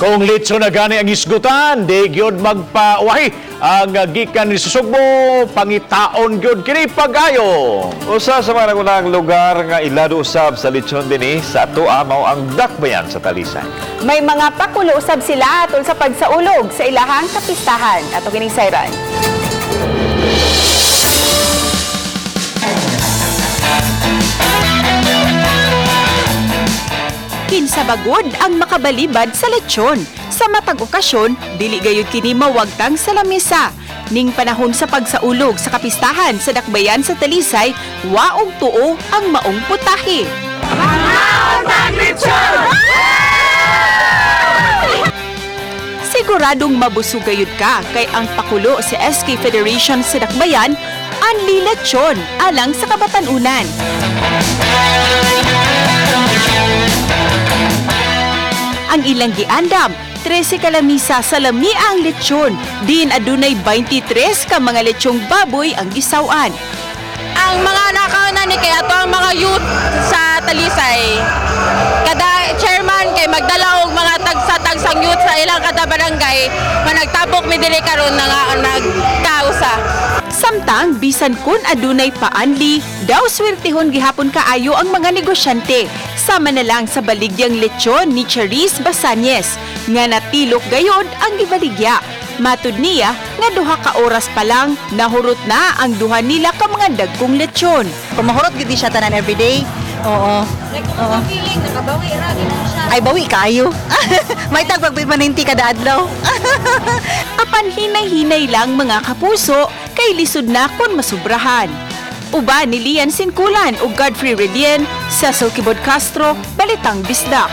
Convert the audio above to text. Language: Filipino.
Kung litso na gani ang isgutan, di gyud magpauwahi ang gikan ni Susugbo, pangitaon gyud kini pagayo. Usa sa mga nagunang lugar nga ilado usab sa lechon dinhi sa atoa mao ang Dakbayan sa Talisay. May mga pakulo usab sila atol sa pagsaulog sa ilahang kapistahan. Ato kining sayran. Kinsabagod ang makabalibad sa lechon. Sa matag okasyon, dili gayud kini mawagtang sa lamesa. Ning panahon sa pagsaulog sa kapistahan sa Dakbayan sa Talisay, waog tuo ang maong putahe. Siguradong mabusog gayud ka kay ang pakulo sa SK Federation sa Dakbayan, anli lechon alang sa kabatanunan. Ang ilang giandam, 13 kalamisa sa lamiang lechon. Din adunay 23 ka mga lechong baboy ang gisawan. Ang mga nakaunan ni kay ato ang mga youth sa Talisay. Kada chairman kay magdala og mga tagsa-tagsang youth sa ilang kada barangay, managtabok mi dili karon nga nagkausa. Samtang bisan kun adunay paanli, daw swertehon gihapon kaayo ang mga negosyante. Sama na lang sa baligyang lechon ni Charis Basanyes nga natilok gayod ang gibaligya. Matud niya nga duha ka oras pa lang nahurot na ang duha nila ka mga dagkong lechon. Kung mahurot gid siya tanan everyday. Oo. Oo. Ay bawi kayo. May tag pagpipaninti kada adlaw. Apan hinay-hinay lang mga kapuso kay lisod na kon masubrahan. Uban ni Lian Sinkulan ug Godfrey Relien, Cecil Kibod Castro, Balitang Bisdak.